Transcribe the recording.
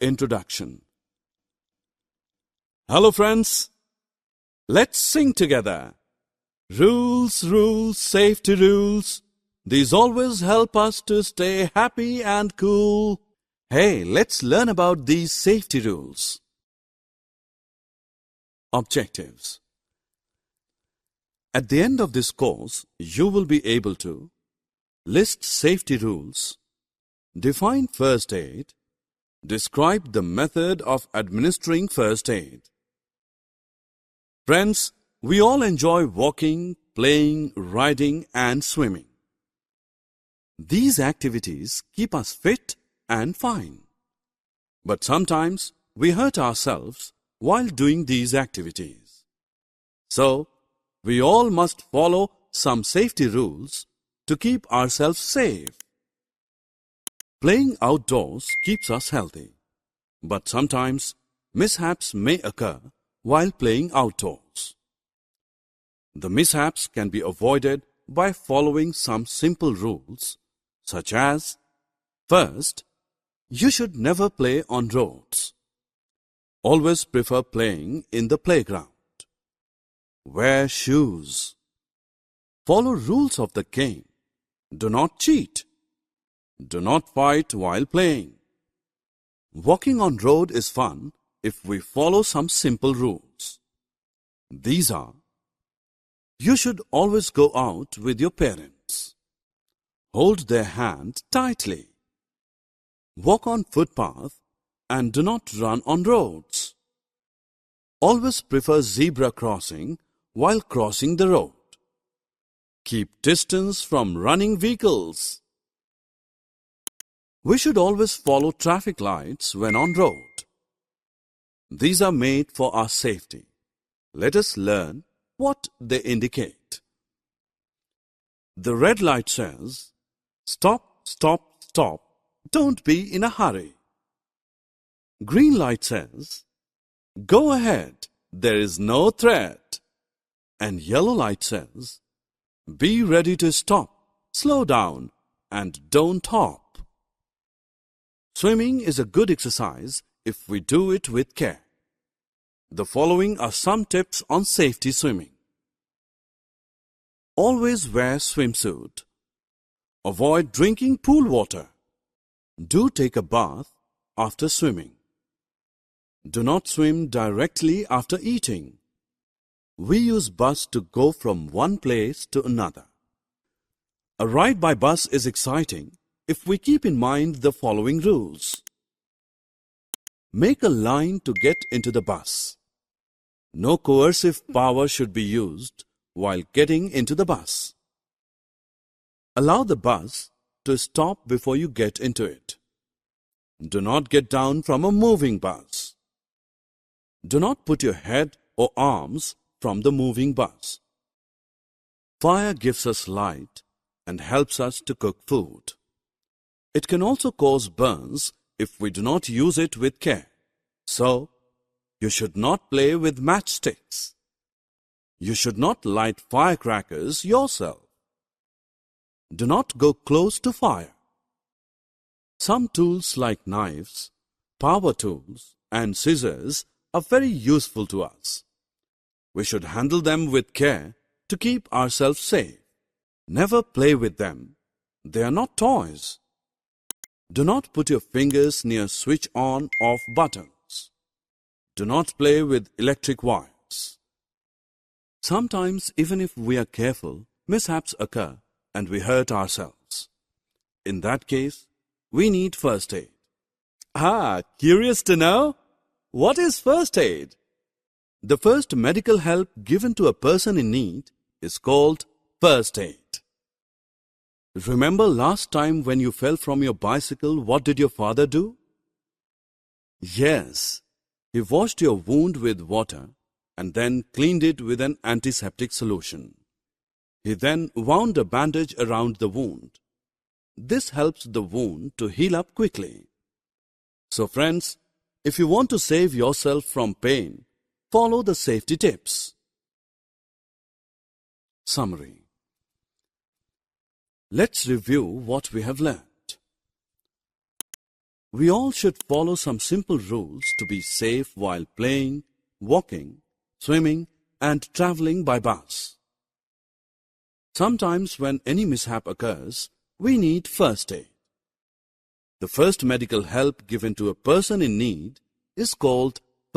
introduction. Hello friends, let's sing together. Rules, rules, safety rules. These always help us to stay happy and cool. Hey, let's learn about these safety rules. Objectives. At the end of this course, you will be able to list safety rules, define first aid, describe the method of administering first aid. Friends, we all enjoy walking, playing, riding and swimming. These activities keep us fit and fine. But sometimes we hurt ourselves while doing these activities. So, we all must follow some safety rules to keep ourselves safe. Playing outdoors keeps us healthy, but sometimes mishaps may occur while playing outdoors. The mishaps can be avoided by following some simple rules, such as: first, you should never play on roads. Always prefer playing in the playground. Wear shoes. Follow rules of the game. Do not cheat. Do not fight while playing. Walking on road is fun if we follow some simple rules. These are: you should always go out with your parents. Hold their hand tightly. Walk on footpath and do not run on roads. Always prefer zebra crossing while crossing the road. Keep distance from running vehicles. We should always follow traffic lights when on road. These are made for our safety. Let us learn what they indicate. The red light says, stop, stop, stop. Don't be in a hurry. Green light says, go ahead. There is no threat. And yellow light says, be ready to stop, slow down, and don't hop. Swimming is a good exercise if we do it with care. The following are some tips on safety swimming. Always wear swimsuit. Avoid drinking pool water. Do take a bath after swimming. Do not swim directly after eating. We use bus to go from one place to another. A ride by bus is exciting if we keep in mind the following rules. Make a line to get into the bus. No coercive power should be used while getting into the bus. Allow the bus to stop before you get into it. Do not get down from a moving bus. Do not put your head or arms from the moving bus. Fire gives us light and helps us to cook food. It can also cause burns if we do not use it with care. So, you should not play with matchsticks. You should not light firecrackers yourself. Do not go close to fire. Some tools like knives, power tools, and scissors are very useful to us. We should handle them with care to keep ourselves safe. Never play with them. They are not toys. Do not put your fingers near switch on/off buttons. Do not play with electric wires. Sometimes, even if we are careful, mishaps occur and we hurt ourselves. In that case, we need first aid. Curious to know? What is first aid? The first medical help given to a person in need is called first aid. Remember last time when you fell from your bicycle, what did your father do? Yes, he washed your wound with water and then cleaned it with an antiseptic solution. He then wound a bandage around the wound. This helps the wound to heal up quickly. So friends, if you want to save yourself from pain, follow the safety tips. Summary. Let's review what we have learned. We all should follow some simple rules to be safe while playing, walking, swimming, and traveling by bus. Sometimes when any mishap occurs, we need first aid. The first medical help given to a person in need is called